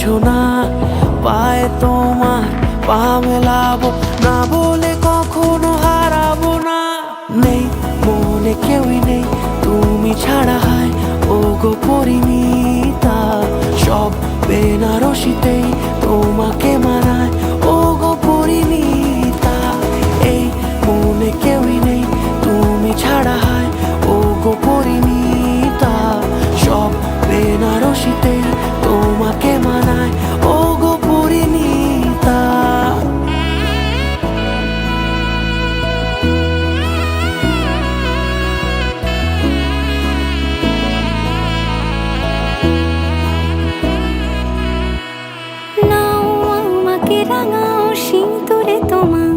বোঝো না, পায়ে তোমার পা মেলাবো না বলে কখনো হারাবো না। নেই মনে কেউই নেই তুমি ছাড়া, হায় ও গো পরিণীতা। সব বেনারসিতেই তোমাকে মানায় ও গো পরিণীতা। এই মনে কেউই নেই তুমি ছাড়া, হায় ও গো পরিণীতা। সব বেনারসিতেই তোমাকে মানায় ও গো পরিণীতা। নাও আমাকে রাঙাও সিঁদুরে তোমার